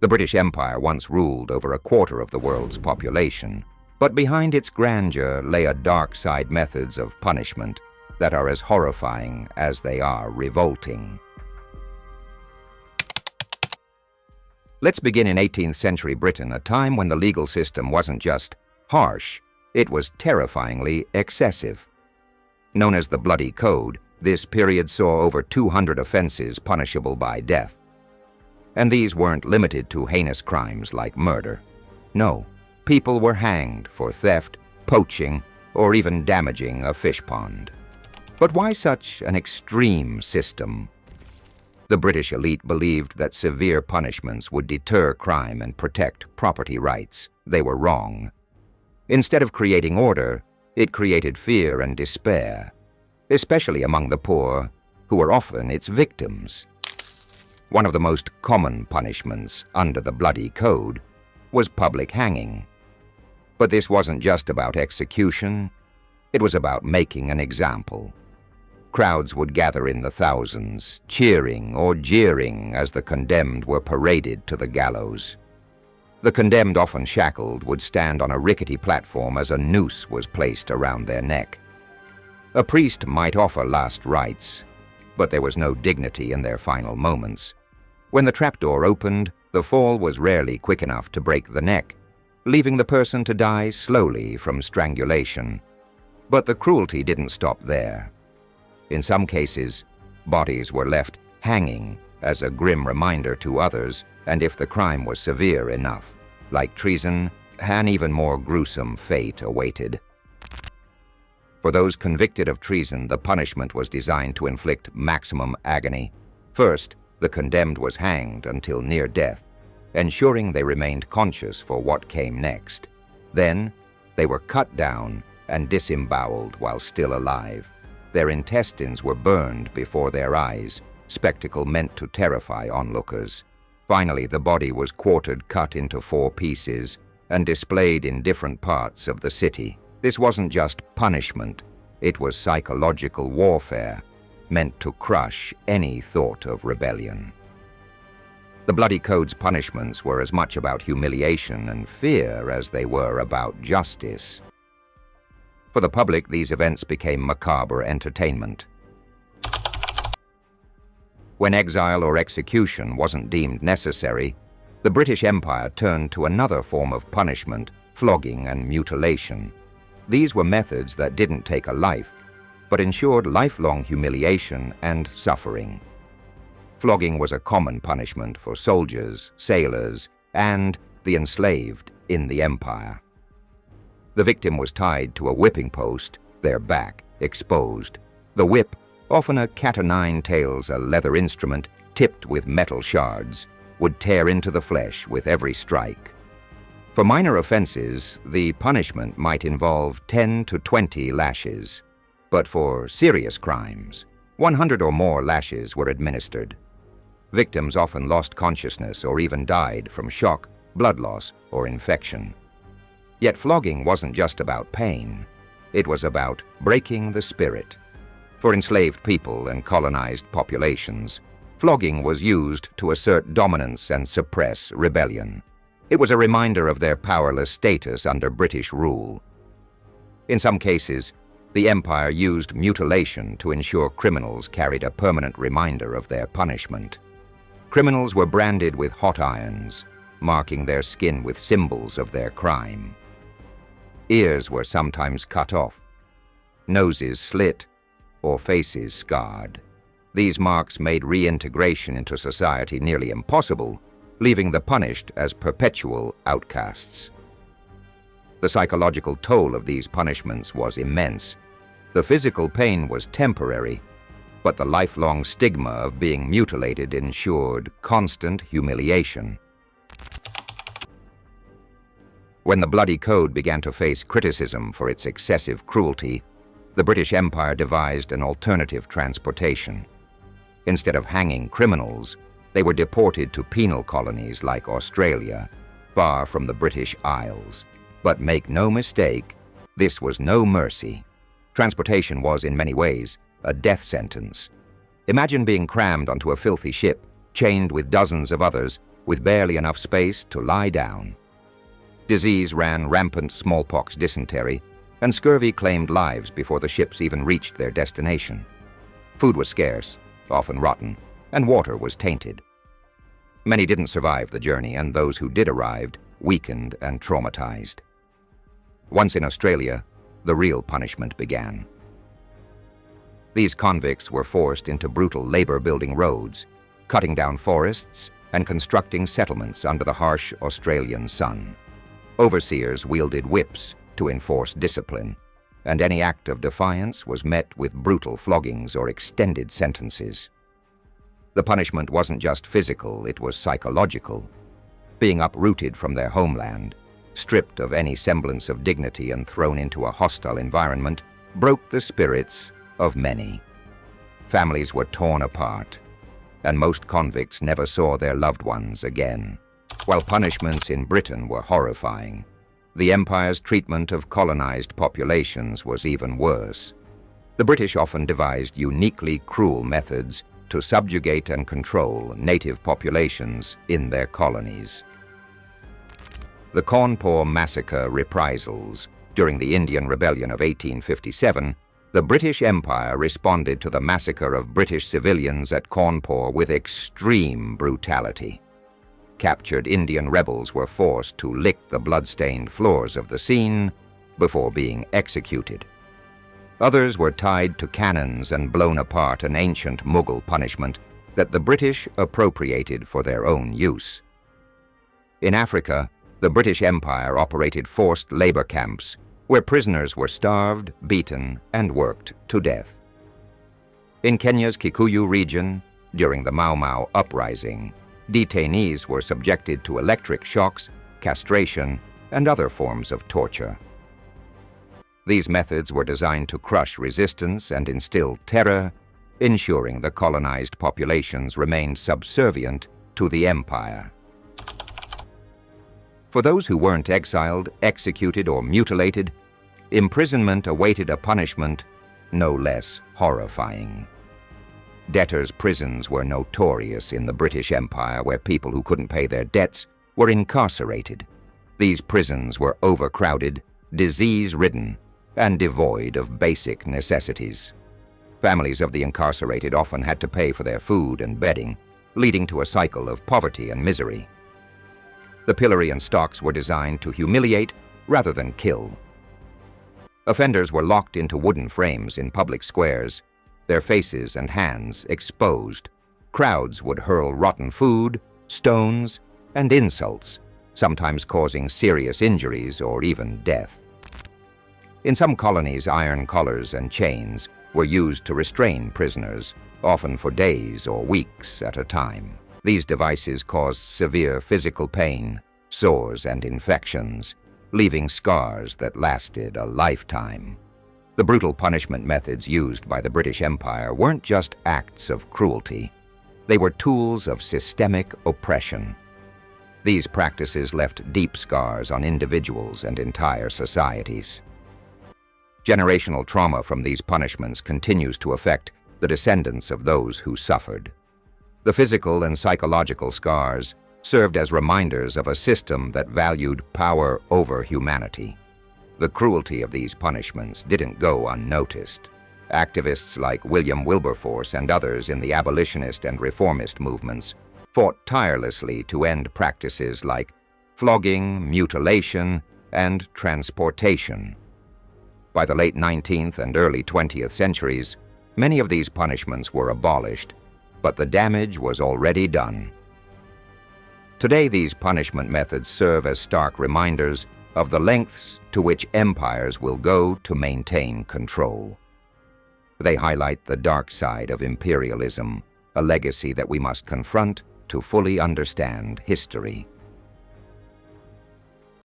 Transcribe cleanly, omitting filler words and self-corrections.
The British Empire once ruled over a quarter of the world's population, but behind its grandeur lay a dark side methods of punishment that are as horrifying as they are revolting. Let's begin in 18th century Britain, a time when the legal system wasn't just harsh, it was terrifyingly excessive. Known as the Bloody Code, this period saw over 200 offenses punishable by death. And these weren't limited to heinous crimes like murder. No, people were hanged for theft, poaching, or even damaging a fish pond. But why such an extreme system? The British elite believed that severe punishments would deter crime and protect property rights. They were wrong. Instead of creating order, it created fear and despair, especially among the poor, who were often its victims. One of the most common punishments under the Bloody Code was public hanging. But this wasn't just about execution, it was about making an example. Crowds would gather in the thousands, cheering or jeering as the condemned were paraded to the gallows. The condemned, often shackled, would stand on a rickety platform as a noose was placed around their neck. A priest might offer last rites, but there was no dignity in their final moments. When the trapdoor opened, the fall was rarely quick enough to break the neck, leaving the person to die slowly from strangulation. But the cruelty didn't stop there. In some cases, bodies were left hanging as a grim reminder to others, and if the crime was severe enough, like treason, an even more gruesome fate awaited. For those convicted of treason, the punishment was designed to inflict maximum agony. First, the condemned was hanged until near death, ensuring they remained conscious for what came next. Then, they were cut down and disemboweled while still alive. Their intestines were burned before their eyes, spectacle meant to terrify onlookers. Finally, the body was quartered, cut into 4 pieces, and displayed in different parts of the city. This wasn't just punishment, it was psychological warfare, meant to crush any thought of rebellion. The Bloody Code's punishments were as much about humiliation and fear as they were about justice. For the public, these events became macabre entertainment. When exile or execution wasn't deemed necessary, the British Empire turned to another form of punishment, flogging and mutilation. These were methods that didn't take a life, but ensured lifelong humiliation and suffering. Flogging was a common punishment for soldiers, sailors, and the enslaved in the empire. The victim was tied to a whipping post, their back exposed. The whip, often a cat-o'-nine-tails, a leather instrument tipped with metal shards, would tear into the flesh with every strike. For minor offenses, the punishment might involve 10 to 20 lashes. But for serious crimes, 100 or more lashes were administered. Victims often lost consciousness or even died from shock, blood loss, or infection. Yet flogging wasn't just about pain. It was about breaking the spirit. For enslaved people and colonized populations, flogging was used to assert dominance and suppress rebellion. It was a reminder of their powerless status under British rule. In some cases, the empire used mutilation to ensure criminals carried a permanent reminder of their punishment. Criminals were branded with hot irons, marking their skin with symbols of their crime. Ears were sometimes cut off, noses slit, or faces scarred. These marks made reintegration into society nearly impossible, leaving the punished as perpetual outcasts. The psychological toll of these punishments was immense. The physical pain was temporary, but the lifelong stigma of being mutilated ensured constant humiliation. When the Bloody Code began to face criticism for its excessive cruelty, the British Empire devised an alternative transportation. Instead of hanging criminals, they were deported to penal colonies like Australia, far from the British Isles. But make no mistake, this was no mercy. Transportation was, in many ways, a death sentence. Imagine being crammed onto a filthy ship, chained with dozens of others, with barely enough space to lie down. Disease ran rampant smallpox, dysentery, and scurvy claimed lives before the ships even reached their destination. Food was scarce, often rotten, and water was tainted. Many didn't survive the journey, and those who did arrived weakened and traumatized. Once in Australia, the real punishment began. These convicts were forced into brutal labor building roads, cutting down forests, and constructing settlements under the harsh Australian sun. Overseers wielded whips to enforce discipline, and any act of defiance was met with brutal floggings or extended sentences. The punishment wasn't just physical, it was psychological. Being uprooted from their homeland, stripped of any semblance of dignity and thrown into a hostile environment, broke the spirits of many. Families were torn apart, and most convicts never saw their loved ones again. While punishments in Britain were horrifying, the Empire's treatment of colonized populations was even worse. The British often devised uniquely cruel methods to subjugate and control native populations in their colonies. The Cawnpore massacre reprisals during the Indian Rebellion of 1857, the British Empire responded to the massacre of British civilians at Cawnpore with extreme brutality. Captured Indian rebels were forced to lick the blood-stained floors of the scene before being executed. Others were tied to cannons and blown apart, an ancient Mughal punishment that the British appropriated for their own use. In Africa, the British Empire operated forced labor camps where prisoners were starved, beaten, and worked to death. In Kenya's Kikuyu region, during the Mau Mau uprising, detainees were subjected to electric shocks, castration, and other forms of torture. These methods were designed to crush resistance and instill terror, ensuring the colonized populations remained subservient to the empire. For those who weren't exiled, executed, or mutilated, imprisonment awaited a punishment no less horrifying. Debtors' prisons were notorious in the British Empire, where people who couldn't pay their debts were incarcerated. These prisons were overcrowded, disease-ridden, and devoid of basic necessities. Families of the incarcerated often had to pay for their food and bedding, leading to a cycle of poverty and misery. The pillory and stocks were designed to humiliate rather than kill. Offenders were locked into wooden frames in public squares, their faces and hands exposed. Crowds would hurl rotten food, stones, and insults, sometimes causing serious injuries or even death. In some colonies, iron collars and chains were used to restrain prisoners, often for days or weeks at a time. These devices caused severe physical pain, sores, and infections, leaving scars that lasted a lifetime. The brutal punishment methods used by the British Empire weren't just acts of cruelty. They were tools of systemic oppression. These practices left deep scars on individuals and entire societies. Generational trauma from these punishments continues to affect the descendants of those who suffered. The physical and psychological scars served as reminders of a system that valued power over humanity. The cruelty of these punishments didn't go unnoticed. Activists like William Wilberforce and others in the abolitionist and reformist movements fought tirelessly to end practices like flogging, mutilation, and transportation. By the late 19th and early 20th centuries, many of these punishments were abolished, but the damage was already done. Today, these punishment methods serve as stark reminders of the lengths to which empires will go to maintain control. They highlight the dark side of imperialism, a legacy that we must confront to fully understand history.